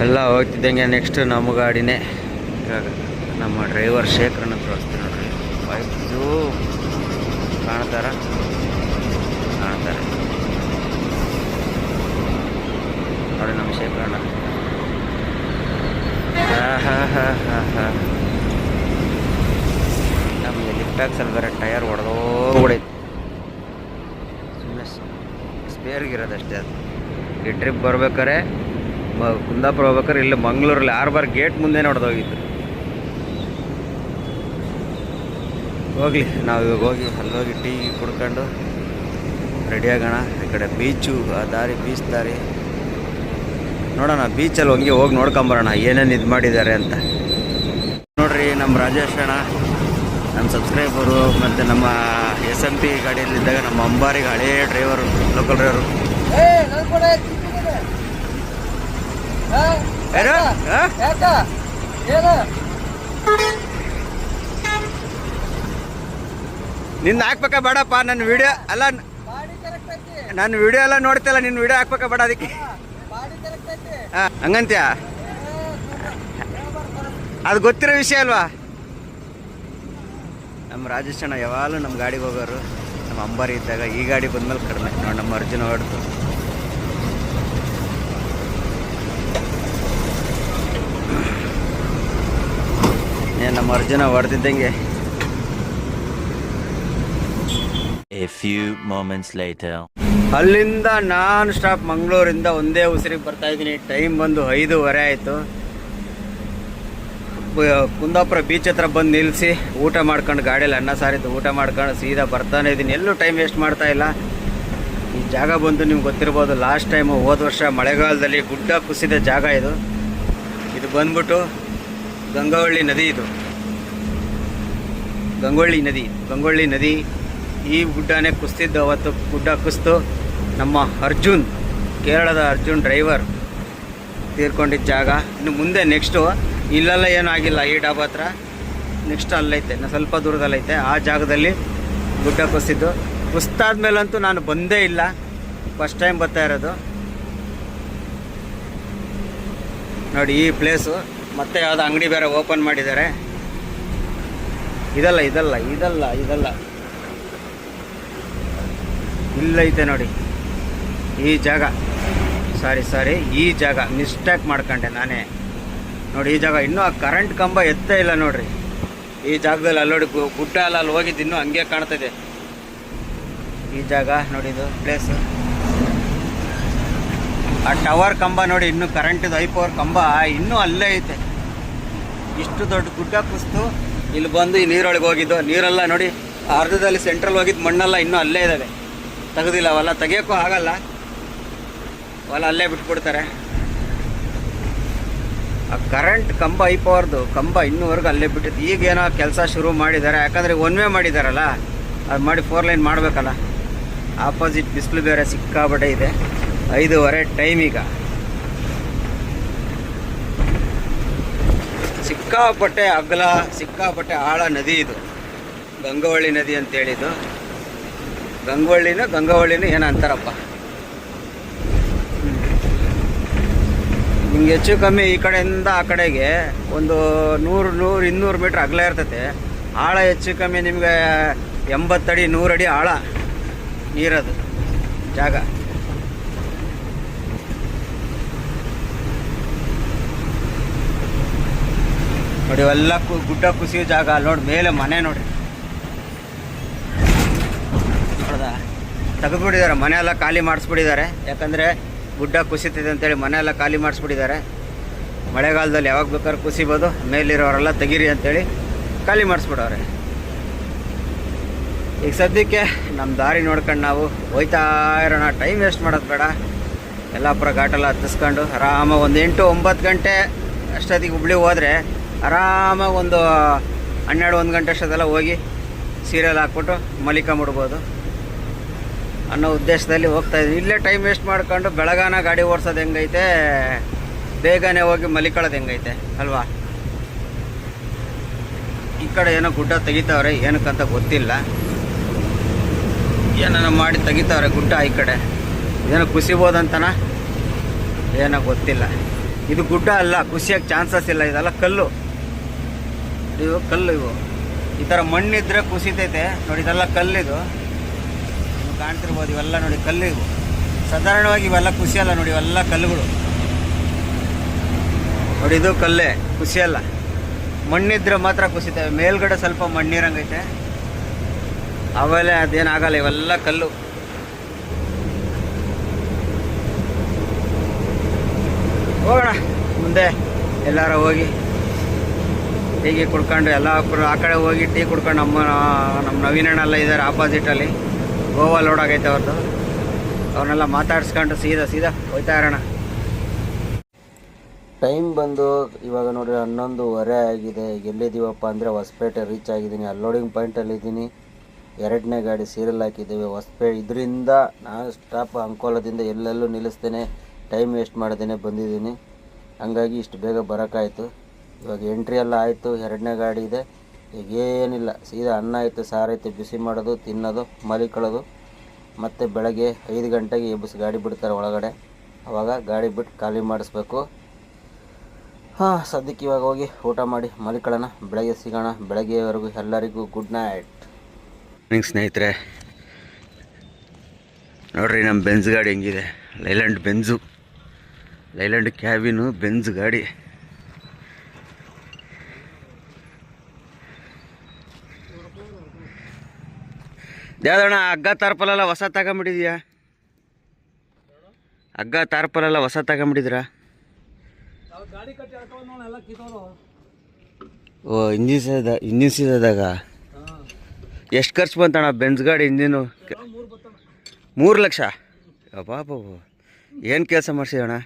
ಎಲ್ಲ ಹೋಗ್ತಿದ್ದಂಗೆ ನೆಕ್ಸ್ಟ್ ನಮ್ಮ ಗಾಡಿನೇ. ಇವಾಗ ನಮ್ಮ ಡ್ರೈವರ್ ಶೇಖರನ್ನ ತೋರಿಸ್ತೀನಿ ನೋಡ್ರಿ. ಇದು ಕಾಣ್ತಾರೆ ನೋಡಿ ನಮ್ಮ ಶೇಖರಣ್ಣ. ನಮಗೆ ಲಿಫ್ಟ್ ಹಾಕ್ಸಲ್ಲಿ ಬೇರೆ ಟಯರ್ ಹೊಡೆದೋಗ್ಬಿಡೈತೆ. ಸುಮ್ಮನೆ ಸ್ಪೇರ್ಗಿರೋದಷ್ಟೇ ಅದು. ಈ ಟ್ರಿಪ್ ಬರ್ಬೇಕಾರೆ ಕುಂದಾಪುರ ಹೋಗ್ಬೇಕಾದ್ರೆ ಇಲ್ಲಿ ಮಂಗಳೂರಲ್ಲಿ ಆರ್ಬಾರ್ ಗೇಟ್ ಮುಂದೆ ಹೊಡೆದೋಗಿತ್ತು. ಹೋಗಲಿ, ನಾವು ಇವಾಗ ಹೋಗಿ ಅಲ್ಲೋಗಿ ಟೀ ಕುಡ್ಕೊಂಡು ರೆಡಿ ಆಗೋಣ. ಈ ಕಡೆ ಬೀಚು, ಆ ದಾರಿ ಬೀಚ್ ದಾರಿ ನೋಡೋಣ. ಬೀಚಲ್ಲಿ ಹೋಗಿ ನೋಡ್ಕೊಂಬರೋಣ ಏನೇನು ಇದು ಮಾಡಿದ್ದಾರೆ ಅಂತ. ನೋಡ್ರಿ ನಮ್ಮ ರಾಜೇಶ್ ಅಣ್ಣ, ನಮ್ಮ ಸಬ್ಸ್ಕ್ರೈಬರು, ಮತ್ತು ನಮ್ಮ SMP ಗಾಡಿಯಲ್ಲಿದ್ದಾಗ ನಮ್ಮ ಅಂಬಾರಿಗೆ ಹಳೇ ಡ್ರೈವರು, ಲೋಕಲ್ ಡ್ರೈವರು. ನಿಂದು ಹಾಕ್ಬೇಕಾ ಬೇಡಪ್ಪ? ನನ್ನ ವಿಡಿಯೋ ಅಲ್ಲ, ನನ್ನ ವಿಡಿಯೋ ಎಲ್ಲ ನೋಡ್ತಿಲ್ಲ, ನಿನ್ನ ವಿಡಿಯೋ ಹಾಕ್ಬೇಕಾ ಬೇಡ? ಅದಕ್ಕೆ ಹಂಗಂತ್ಯ? ಅದು ಗೊತ್ತಿರೋ ವಿಷಯ ಅಲ್ವಾ? ನಮ್ಮ ರಾಜೇಶ್ ಅಣ್ಣ ಯಾವಾಗಲೂ ನಮ್ಮ ಗಾಡಿಗೆ ಹೋಗೋರು. ನಮ್ಮ ಅಂಬಾರಿ ಇದ್ದಾಗ ಈ ಗಾಡಿ ಬಂದ್ಮೇಲೆ ಕಡಿಮೆ ನೋಡಿ. ನಮ್ಮ ಅರ್ಜುನ ಹೊಡೆದು ನಮ್ಮ Arjuna ಹೊಡೆದಿದ್ದಂಗೆ. A few moments later. ಅಲ್ಲಿಂದ ನಾನ್ ಸ್ಟಾಪ್ ಮಂಗಳೂರಿಂದ ಒಂದೇ ಉಸಿರಿಗೆ ಬರ್ತಾ ಇದ್ದೀನಿ. ಟೈಮ್ ಬಂದು 5:30 ಆಯಿತು. ಕುಂದಾಪುರ ಬೀಚ್ ಹತ್ರ ಬಂದು ನಿಲ್ಲಿಸಿ ಊಟ ಮಾಡ್ಕೊಂಡು, ಗಾಡಿಯಲ್ಲಿ ಅನ್ನ ಸಾರಿದ್ದು ಊಟ ಮಾಡ್ಕೊಂಡು ಸೀದಾ ಬರ್ತಾನೆ ಇದ್ದೀನಿ. ಎಲ್ಲೂ ಟೈಮ್ ವೇಸ್ಟ್ ಮಾಡ್ತಾ ಇಲ್ಲ. ಈ ಜಾಗ ಬಂದು ನಿಮ್ಗೆ ಗೊತ್ತಿರ್ಬೋದು, ಲಾಸ್ಟ್ ಟೈಮು ಹೋದ ವರ್ಷ ಮಳೆಗಾಲದಲ್ಲಿ ಗುಡ್ಡ ಕುಸಿದ ಜಾಗ ಇದು. ಇದು ಬಂದ್ಬಿಟ್ಟು ಗಂಗೊಳ್ಳಿ ನದಿ. ಇದು ಗಂಗೊಳ್ಳಿ ನದಿ. ಈ ಗುಡ್ಡನೇ ಕುಸ್ತಿದ್ದು. ಅವತ್ತು ಗುಡ್ಡ ಕುಸ್ತು ನಮ್ಮ ಅರ್ಜುನ್, ಕೇರಳದ ಅರ್ಜುನ್ ಡ್ರೈವರ್ ತೀರ್ಕೊಂಡಿದ್ದ ಜಾಗ. ಇನ್ನು ಮುಂದೆ ನೆಕ್ಸ್ಟು ಇಲ್ಲೆಲ್ಲ ಏನೂ ಆಗಿಲ್ಲ. ಈ ಡಾಬಾ ಹತ್ರ ನೆಕ್ಸ್ಟ್ ಅಲ್ಲೈತೆ, ಸ್ವಲ್ಪ ದೂರದಲ್ಲೈತೆ. ಆ ಜಾಗದಲ್ಲಿ ಗುಡ್ಡ ಕುಸಿದ್ದು. ಕುಸ್ತಾದ್ಮೇಲಂತೂ ನಾನು ಬಂದೇ ಇಲ್ಲ, ಫಸ್ಟ್ ಟೈಮ್ ಬರ್ತಾ ಇರೋದು. ನೋಡಿ ಈ ಪ್ಲೇಸು. ಮತ್ತೆ ಯಾವುದೋ ಅಂಗಡಿ ಬೇರೆ ಓಪನ್ ಮಾಡಿದ್ದಾರೆ. ಇದಲ್ಲ ಇಲ್ಲೈತೆ ನೋಡಿ ಈ ಜಾಗ. ಸಾರಿ ಈ ಜಾಗ ಮಿಸ್ಟೇಕ್ ಮಾಡ್ಕೊಂಡೆ ನಾನೇ. ನೋಡಿ ಈ ಜಾಗ ಇನ್ನೂ ಆ ಕರೆಂಟ್ ಕಂಬ ಎತ್ತೇ ಇಲ್ಲ ನೋಡ್ರಿ. ಈ ಜಾಗದಲ್ಲಿ ಅಲ್ಲೋಡಿ ಗುಡ್ಡ ಅಲ್ಲಿ ಹೋಗಿದ್ದು ಇನ್ನೂ ಹಂಗೆ ಕಾಣ್ತದೆ. ಈ ಜಾಗ ನೋಡಿದು ಪ್ಲೇಸು. ಆ ಟವರ್ ಕಂಬ ನೋಡಿ, ಇನ್ನೂ ಕರೆಂಟಿದು ಹೈ ಪವರ್ ಕಂಬ ಇನ್ನೂ ಅಲ್ಲೇ ಐತೆ. ಇಷ್ಟು ದೊಡ್ಡ ಗುಡ್ಡ ಕುಸ್ತು ಇಲ್ಲಿ ಬಂದು ಈ ನೀರೊಳಗೆ ಹೋಗಿದ್ದು. ನೀರೆಲ್ಲ ನೋಡಿ ಅರ್ಧದಲ್ಲಿ ಸೆಂಟ್ರಲ್ ಹೋಗಿದ್ದು ಮಣ್ಣೆಲ್ಲ ಇನ್ನೂ ಅಲ್ಲೇ ಇದ್ದಾವೆ, ತೆಗೆದಿಲ್ಲ. ಅವೆಲ್ಲ ತೆಗಿಯೋಕ್ಕೂ ಆಗಲ್ಲ, ಅವೆಲ್ಲ ಅಲ್ಲೇ ಬಿಟ್ಬಿಡ್ತಾರೆ. ಆ ಕರೆಂಟ್ ಕಂಬ ಹೈ ಪವರ್ದು ಕಂಬ ಇನ್ನೂವರೆಗೂ ಅಲ್ಲೇ ಬಿಟ್ಟಿತ್ತು. ಈಗೇನೋ ಕೆಲಸ ಶುರು ಮಾಡಿದ್ದಾರೆ, ಯಾಕಂದರೆ ಒನ್ ವೇ ಮಾಡಿದ್ದಾರಲ್ಲ, ಅದು ಮಾಡಿ 4 ಲೈನ್ ಮಾಡಬೇಕಲ್ಲ. ಆಪೋಸಿಟ್ ಬಿಸಿಲು ಬೇರೆ ಸಿಕ್ಕಾಬಟ್ಟೆ ಇದೆ. 5:30 ಟೈಮ್. ಈಗ ಸಿಕ್ಕಾಪಟ್ಟೆ ಅಗಲ, ಸಿಕ್ಕಾಪಟ್ಟೆ ಆಳ ನದಿ ಇದು. ಗಂಗೊಳ್ಳಿ ನದಿ ಅಂತೇಳಿದ್ದು. ಗಂಗೊಳ್ಳಿನೂ ಏನೋ ಅಂತಾರಪ್ಪ. ನಿಮ್ಗೆ ಹೆಚ್ಚು ಕಮ್ಮಿ ಈ ಕಡೆಯಿಂದ ಆ ಕಡೆಗೆ ಒಂದು 100-200 ಮೀಟ್ರ್ ಅಗಲ ಇರ್ತೈತೆ. ಆಳ ಹೆಚ್ಚು ಕಮ್ಮಿ ನಿಮಗೆ 80 ಅಡಿ 100 ಅಡಿ ಆಳ ನೀರದು ಜಾಗ. ನೋಡಿ ಇವೆಲ್ಲ ಗುಡ್ಡ ಕುಸಿಯೋ ಜಾಗ. ಅಲ್ಲಿ ನೋಡಿ ಮೇಲೆ ಮನೆ ನೋಡಿ ನೋಡ್ದ ತೆಗೆದುಬಿಟ್ಟಿದ್ದಾರೆ, ಮನೆ ಎಲ್ಲ ಖಾಲಿ ಮಾಡಿಸ್ಬಿಟ್ಟಿದ್ದಾರೆ. ಯಾಕಂದರೆ ಗುಡ್ಡ ಕುಸಿತಿದೆ ಅಂತೇಳಿ ಮನೆ ಎಲ್ಲ ಖಾಲಿ ಮಾಡಿಸ್ಬಿಟ್ಟಿದ್ದಾರೆ. ಮಳೆಗಾಲದಲ್ಲಿ ಯಾವಾಗ ಬೇಕಾದ್ರೂ ಕುಸಿಬೋದು, ಮೇಲಿರೋರೆಲ್ಲ ತೆಗೀರಿ ಅಂತೇಳಿ ಖಾಲಿ ಮಾಡಿಸ್ಬಿಡವ್ರೆ. ಈಗ ಸದ್ಯಕ್ಕೆ ನಮ್ಮ ದಾರಿ ನೋಡ್ಕೊಂಡು ನಾವು ಹೋಯ್ತಾ ಇರೋಣ. ಟೈಮ್ ವೇಸ್ಟ್ ಮಾಡೋದು ಬೇಡ. ಯಲ್ಲಾಪುರ ಘಾಟೆಲ್ಲ ಹತ್ತಿಸ್ಕೊಂಡು ಆರಾಮಾಗಿ ಒಂದು 8-9 ಗಂಟೆ ಅಷ್ಟೊತ್ತಿಗೆ ಹುಬ್ಳಿ ಹೋದರೆ ಆರಾಮಾಗಿ ಒಂದು 12-1 ಗಂಟೆ ಅಷ್ಟೊತ್ತೆಲ್ಲ ಹೋಗಿ ಸೀರಿಯಲ್ ಹಾಕ್ಬಿಟ್ಟು ಮಲಿಕೊಂಬಿಡ್ಬೋದು ಅನ್ನೋ ಉದ್ದೇಶದಲ್ಲಿ ಹೋಗ್ತಾಯಿದ್ದೀನಿ. ಇಲ್ಲೇ ಟೈಮ್ ವೇಸ್ಟ್ ಮಾಡ್ಕೊಂಡು ಬೆಳಗಾನ ಗಾಡಿ ಓಡಿಸೋದು ಹೆಂಗೈತೆ, ಬೇಗನೆ ಹೋಗಿ ಮಲಿಕೊಳ್ಳೋದು ಹೆಂಗೈತೆ ಅಲ್ವಾ. ಈ ಕಡೆ ಏನೋ ಗುಡ್ಡ ತೆಗಿತಾವ್ರೆ, ಏನಕ್ಕಂತ ಗೊತ್ತಿಲ್ಲ. ಏನೋ ಮಾಡಿ ತೆಗಿತಾವ್ರೆ ಗುಡ್ಡ. ಈ ಕಡೆ ಏನೋ ಕುಸಿಬೋದಂತನ ಏನೋ ಗೊತ್ತಿಲ್ಲ. ಇದು ಗುಡ್ಡ ಅಲ್ಲ, ಕುಸಿಯೋಕ್ಕೆ ಚಾನ್ಸಸ್ ಇಲ್ಲ. ಇದೆಲ್ಲ ಕಲ್ಲು, ಇವು ಕಲ್ಲು. ಇವು ಈ ಥರ ಮಣ್ಣಿದ್ರೆ ಕುಸಿತೈತೆ ನೋಡಿ. ಇದೆಲ್ಲ ಕಲ್ಲಿದು, ನೀವು ಕಾಣ್ತಿರ್ಬೋದು. ಇವೆಲ್ಲ ನೋಡಿ ಕಲ್ಲು. ಇವು ಸಾಧಾರಣವಾಗಿ ಇವೆಲ್ಲ ಕುಸಿಯಲ್ಲ ನೋಡಿ. ಇವೆಲ್ಲ ಕಲ್ಲುಗಳು ನೋಡಿ. ಇದು ಕಲ್ಲೇ, ಕುಸಿಯಲ್ಲ. ಮಣ್ಣಿದ್ರೆ ಮಾತ್ರ ಕುಸಿತವೆ. ಮೇಲ್ಗಡೆ ಸ್ವಲ್ಪ ಮಣ್ಣಿರಂಗೈತೆ, ಆಮೇಲೆ ಅದೇನಾಗಲ್ಲ. ಇವೆಲ್ಲ ಕಲ್ಲು. ಹೋಗೋಣ ಮುಂದೆ. ಎಲ್ಲಾರ ಹೋಗಿ ಟೀಗೆ ಕುಡ್ಕೊಂಡು ಎಲ್ಲ ಆ ಕಡೆ ಹೋಗಿ ಟೀ ಕುಡ್ಕೊಂಡು ನಮ್ಮ ನವೀನಣ್ಣ ಇದ್ದಾರೆ ಆಪೋಸಿಟಲ್ಲಿ. ಗೋವಾ ಲೋಡ್ ಆಗೈತೆ ಅವ್ರದ್ದು. ಅವ್ರನ್ನೆಲ್ಲ ಮಾತಾಡ್ಸ್ಕೊಂಡು ಸೀದಾ ಹೋಯ್ತಾ ಇರೋಣ. ಟೈಮ್ ಬಂದು ಇವಾಗ ನೋಡಿ 11:15 ಆಗಿದೆ. ಎಲ್ಲಿದ್ದೀವಪ್ಪ ಅಂದರೆ ಹೊಸಪೇಟೆ ರೀಚ್ ಆಗಿದ್ದೀನಿ. ಅನ್ಲೋಡಿಂಗ್ ಪಾಯಿಂಟಲ್ಲಿದ್ದೀನಿ. 2ನೇ ಗಾಡಿ ಸೀರಿಯಲ್ ಹಾಕಿದ್ದೇವೆ ಹೊಸಪೇಟೆ. ಇದರಿಂದ ನಾನು ಸ್ಟಾಪ್ ಅಂಕೋಲದಿಂದ ಎಲ್ಲೆಲ್ಲೂ ನಿಲ್ಲಿಸ್ತೇನೆ, ಟೈಮ್ ವೇಸ್ಟ್ ಮಾಡ್ದೇನೆ ಬಂದಿದ್ದೀನಿ. ಹಂಗಾಗಿ ಇಷ್ಟು ಬೇಗ ಬರೋಕ್ಕಾಯ್ತು. ಇವಾಗ ಎಂಟ್ರಿ ಎಲ್ಲ ಆಯಿತು. 2ನೇ ಗಾಡಿ ಇದೆ. ಈಗ ಏನಿಲ್ಲ, ಸೀದಾ ಅನ್ನ ಆಯಿತು, ಸಾರೈತೆ, ಬಿಸಿ ಮಾಡೋದು, ತಿನ್ನೋದು, ಮಲಿಕೊಳ್ಳೋದು. ಮತ್ತು ಬೆಳಗ್ಗೆ 5 ಗಂಟೆಗೆ ಎಬ್ಬಿಸಿ ಗಾಡಿ ಬಿಡ್ತಾರೆ ಒಳಗಡೆ. ಆವಾಗ ಗಾಡಿ ಬಿಟ್ಟು ಖಾಲಿ ಮಾಡಿಸ್ಬೇಕು. ಸದ್ಯಕ್ಕೆ ಇವಾಗ ಹೋಗಿ ಊಟ ಮಾಡಿ ಮಲಿಕೊಳ್ಳೋಣ. ಬೆಳಗ್ಗೆ ಸಿಗೋಣ. ಬೆಳಗ್ಗೆವರೆಗೂ ಎಲ್ಲರಿಗೂ ಗುಡ್ ನೈಟ್. ಸ್ನೇಹಿತರೆ ನೋಡ್ರಿ ನಮ್ಮ ಬೆಂಜ್ ಗಾಡಿ ಹೆಂಗಿದೆ. ಲೈಲ್ಯಾಂಡ್ ಕ್ಯಾಬಿನು ಬೆಂಜ್ ಗಾಡಿ. ಯಾವ್ದಣ್ಣ ಹಗ್ಗ ತಾರ್ಪಲೆಲ್ಲ ಹೊಸ ತಗೊಂಬಿಟ್ಟಿದ್ಯಾ? ಹಗ್ಗ ತಾರ್ಪಲೆಲ್ಲ ಹೊಸ ತಗೊಂಬಿಟ್ಟಿದ್ರಾ? ಓ ಇಂಜಿನ್ ಸೀದಾಗ ಎಷ್ಟು ಖರ್ಚು ಬಂತಣ್ಣ ಬೆಂಜ್ ಗಾಡಿ ಇಂಜಿನು? 3 ಲಕ್ಷ. ಬಾಬು ಏನು ಕೆಲಸ ಮಾಡಿಸಿದಣ್ಣ?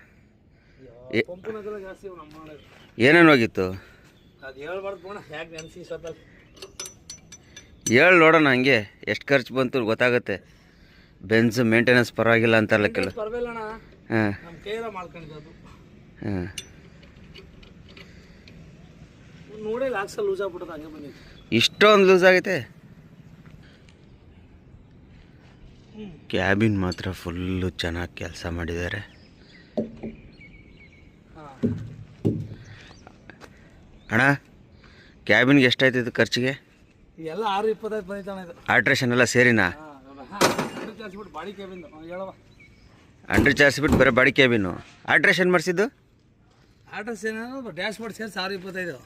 ಏನೇನು ಹೋಗಿತ್ತು ಹೇಳಿ ನೋಡೋಣ. ಹಂಗೆ ಎಷ್ಟು ಖರ್ಚು ಬಂತು ಗೊತ್ತಾಗುತ್ತೆ. ಬೆಂಜ್ ಮೇಂಟೆನೆನ್ಸ್ ಪರವಾಗಿಲ್ಲ ಅಂತಾರಲ್ಲ ಕೆಲವು. ಹಾಂ ಹಾಂ ಇಷ್ಟೊಂದು ಲೂಸ್ ಆಗೈತೆ. ಕ್ಯಾಬಿನ್ ಮಾತ್ರ ಫುಲ್ಲು ಚೆನ್ನಾಗಿ ಕೆಲಸ ಮಾಡಿದ್ದಾರೆ. ಅಣ್ಣ ಕ್ಯಾಬಿನ್ಗೆ ಎಷ್ಟಾಯ್ತು ಖರ್ಚಿಗೆ? ಎಲ್ಲ 625 ಬಂದೈತೆ. ಆಲ್ಟ್ರೇಷನ್ ಎಲ್ಲ ಸೇರಿನಾ? ಅಂಡರ್ ಚಾರ್ಜ್ ಬಿಟ್ಟು ಬರೀ ಬಾಡಿ ಕ್ಯಾಬಿನು. ಆಲ್ಟ್ರೇಷನ್ ಮಾಡಿಸಿದ್ದು ಡ್ಯಾಶ್ ಬೋರ್ಡ್ ಸೇರಿ 625.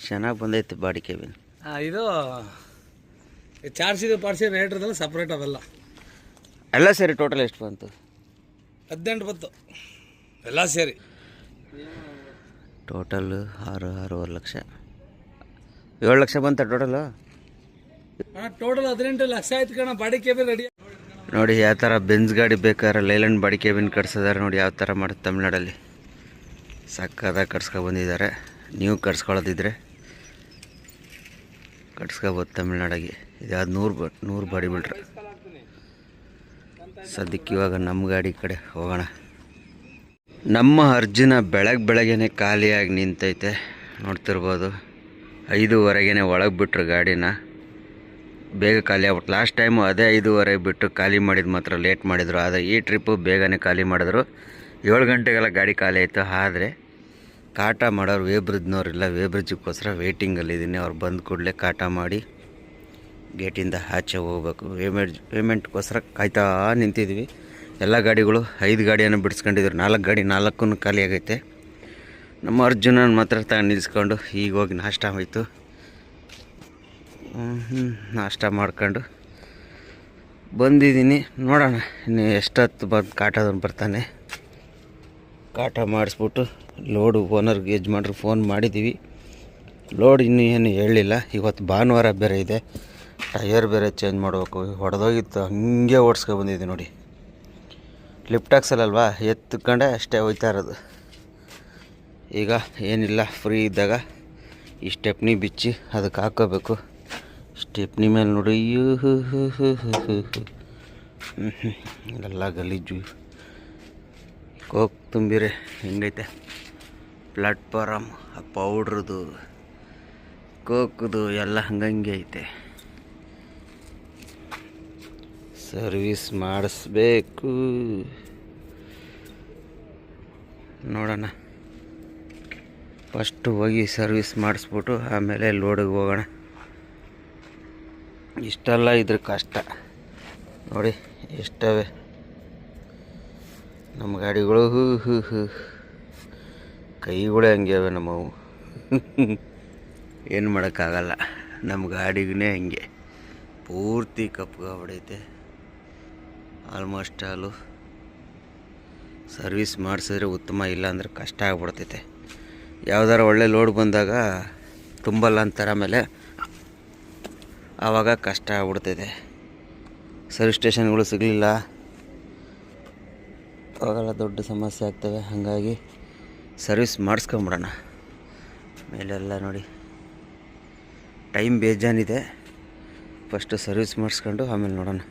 ಚೆನ್ನಾಗಿ ಬಂದೈತೆ ಬಾಡಿ ಕ್ಯಾಬಿನ್. ಇದು ಚಾರ್ಜಿಗೆ ಪಾರ್ಸಿ ರೇಟ್ ಇರೋದಲ್ಲ ಸಪ್ರೇಟ್. ಅವೆಲ್ಲ ಎಲ್ಲ ಸೇರಿ ಟೋಟಲ್ ಎಷ್ಟು ಬಂತು? 18 ಬಂತು ಎಲ್ಲ ಸೇರಿ. ಟೋಟಲ್ 6.5 ಲಕ್ಷ. 7 ಲಕ್ಷ ಬಂತ ಟೋಟಲು? ಟೋಟಲ್ 18 ಲಕ್ಷ ಆಯ್ತು ಕಣ. ಬಾಡಿ ಕೇಬಿನ್ ರೆಡಿ ನೋಡಿ ಯಾವ ಥರ ಬೆಂಜ್ ಗಾಡಿ ಬೇಕಾದ್ರೆ ಲೈಲ್ಯಾಂಡ್ ಬಾಡಿ ಕೇಬಿನ್ ಕಟ್ಸಿದ್ದಾರೆ ನೋಡಿ. ಯಾವ ಥರ ಮಾಡೋದು ತಮಿಳ್ನಾಡಲ್ಲಿ ಸಕ್ಕದಾಗಿ ಕಟ್ಸ್ಕೊ ಬಂದಿದ್ದಾರೆ. ನೀವು ಕಟ್ಸ್ಕೊಳ್ಳೋದಿದ್ರೆ ಕಟ್ಸ್ಕೊಬೋದು ತಮಿಳ್ನಾಡಾಗಿ. ಇದು ಯಾವ್ದು 100 ಬಾಡಿ ಬಿಲ್ಡ್ರೆ. ಸದ್ಯಕ್ಕೆ ಇವಾಗ ನಮ್ಮ ಗಾಡಿ ಕಡೆ ಹೋಗೋಣ. ನಮ್ಮ ಅರ್ಜುನ ಬೆಳಗ್ಗೆನೆ ಖಾಲಿಯಾಗಿ ನಿಂತೈತೆ ನೋಡ್ತಿರ್ಬೋದು. 5:15 ಒಳಗೆ ಬಿಟ್ಟರು ಗಾಡಿನ. ಬೇಗ ಖಾಲಿ ಆಗ್ಬಿಟ್ಟು ಲಾಸ್ಟ್ ಟೈಮು ಅದೇ 5:15 ಬಿಟ್ಟು ಖಾಲಿ ಮಾಡಿದ್ದು ಮಾತ್ರ ಲೇಟ್ ಮಾಡಿದರು. ಆದರೆ ಈ ಟ್ರಿಪ್ಪು ಬೇಗನೆ ಖಾಲಿ ಮಾಡಿದ್ರು. 7 ಗಂಟೆಗೆಲ್ಲ ಗಾಡಿ ಖಾಲಿ ಆಯಿತು. ಆದರೆ ಕಾಟ ಮಾಡೋರು ವೇಬ್ರಿಜ್ನವ್ರಿಲ್ಲ. ವೇಬ್ರಿಜ್ಗೋಸ್ಕರ ವೇಟಿಂಗಲ್ಲಿದ್ದೀನಿ. ಅವ್ರು ಬಂದ ಕೂಡಲೇ ಕಾಟ ಮಾಡಿ ಗೇಟಿಂದ ಆಚೆ ಹೋಗ್ಬೇಕು. ಪೇಮೆಂಟ್ಗೋಸ್ಕರ ಕಾಯ್ತಾ ನಿಂತಿದ್ವಿ. ಎಲ್ಲ ಗಾಡಿಗಳು 5 ಗಾಡಿಯನ್ನು ಬಿಡಿಸ್ಕೊಂಡಿದ್ರು. 4 ಗಾಡಿ 4 ಖಾಲಿ ಆಗೈತೆ. ನಮ್ಮ ಅರ್ಜುನನ ಮಾತ್ರ ತಗೊಂಡು ನಿಲ್ಸ್ಕೊಂಡು ಈಗ ಹೋಗಿ ನಾಷ್ಟ ಆಯಿತು. ನಾಷ್ಟ ಮಾಡ್ಕೊಂಡು ಬಂದಿದ್ದೀನಿ. ನೋಡೋಣ ಇನ್ನು ಎಷ್ಟೊತ್ತು ಬಂದು ಕಾಟದವ್ನು ಬರ್ತಾನೆ. ಕಾಟ ಮಾಡಿಸ್ಬಿಟ್ಟು ಲೋಡು ಓನರ್ಗೆ ಯಜಮಾನ್ರಿಗೆ ಫೋನ್ ಮಾಡಿದ್ದೀವಿ. ಲೋಡ್ ಇನ್ನೂ ಏನು ಹೇಳಿಲ್ಲ. ಇವತ್ತು ಭಾನುವಾರ ಬೇರೆ ಇದೆ, ಟಯರ್ ಬೇರೆ ಚೇಂಜ್ ಮಾಡಬೇಕು. ಹೊಡೆದೋಗಿತ್ತು, ಹಂಗೆ ಓಡಿಸ್ಕೊ ಬಂದಿದ್ದೆ ನೋಡಿ. ಲಿಫ್ಟ್ ಹಾಕ್ಸಲ್ಲಲ್ವಾ, ಎತ್ಕೊಂಡೆ ಅಷ್ಟೇ ಹೋಯ್ತಾ ಇರೋದು. ಈಗ ಏನಿಲ್ಲ, ಫ್ರೀ ಇದ್ದಾಗ ಈ ಸ್ಟೆಪ್ನಿ ಬಿಚ್ಚಿ ಅದಕ್ಕೆ ಹಾಕ್ಕೋಬೇಕು. ಸ್ಟೆಪ್ನಿ ಮೇಲೆ ನೋಡಿ ಎಲ್ಲ ಗಲೀಜು. ಕೋಕ್ ತುಂಬಿರೆ ಹೆಂಗೈತೆ ಪ್ಲಾಟ್ಫಾರಮ್. ಆ ಪೌಡ್ರದು ಕೋಕ್ದು ಎಲ್ಲ ಹಂಗಂಗೆ ಐತೆ. ಸರ್ವಿಸ್ ಮಾಡಿಸ್ಬೇಕು. ನೋಡೋಣ, ಫಸ್ಟು ಹೋಗಿ ಸರ್ವಿಸ್ ಮಾಡಿಸ್ಬಿಟ್ಟು ಆಮೇಲೆ ಲೋಡಿಗೆ ಹೋಗೋಣ. ಇಷ್ಟೆಲ್ಲ ಇದ್ರ ಕಷ್ಟ ನೋಡಿ, ಎಷ್ಟವೆ ನಮ್ಮ ಗಾಡಿಗಳು. ಕೈಗಳೇ ಹಂಗೆ ಅವೆ ನಮ್ಮವು. ಏನು ಮಾಡೋಕ್ಕಾಗಲ್ಲ, ನಮ್ಮ ಗಾಡಿಗೇ ಹಂಗೆ ಪೂರ್ತಿ ಕಪ್ಪಿಗೆ ಆಲ್ಮೋಸ್ಟ್ ಆಲು. ಸರ್ವಿಸ್ ಮಾಡಿಸಿದ್ರೆ ಉತ್ತಮ, ಇಲ್ಲ ಅಂದ್ರೆ ಕಷ್ಟ ಆಗ್ಬಿಡ್ತೈತೆ. ಯಾವ್ದಾರ ಒಳ್ಳೆ ಲೋಡ್ ಬಂದಾಗ ತುಂಬಲ್ಲ ಅಂತಾರೆ, ಆಮೇಲೆ ಆವಾಗ ಕಷ್ಟ ಆಗ್ಬಿಡ್ತೈತೆ. ಸರ್ವಿಸ್ ಸ್ಟೇಷನ್ಗಳು ಸಿಗಲಿಲ್ಲ, ಅವಾಗೆಲ್ಲ ದೊಡ್ಡ ಸಮಸ್ಯೆ ಆಗ್ತವೆ. ಹಾಗಾಗಿ ಸರ್ವಿಸ್ ಮಾಡಿಸ್ಕೊಂಬಿಡೋಣ. ಮೇಲೆಲ್ಲ ನೋಡಿ ಟೈಮ್ ಬೇಜಾನಿದೆ. ಫಸ್ಟು ಸರ್ವಿಸ್ ಮಾಡಿಸ್ಕೊಂಡು ಆಮೇಲೆ ನೋಡೋಣ.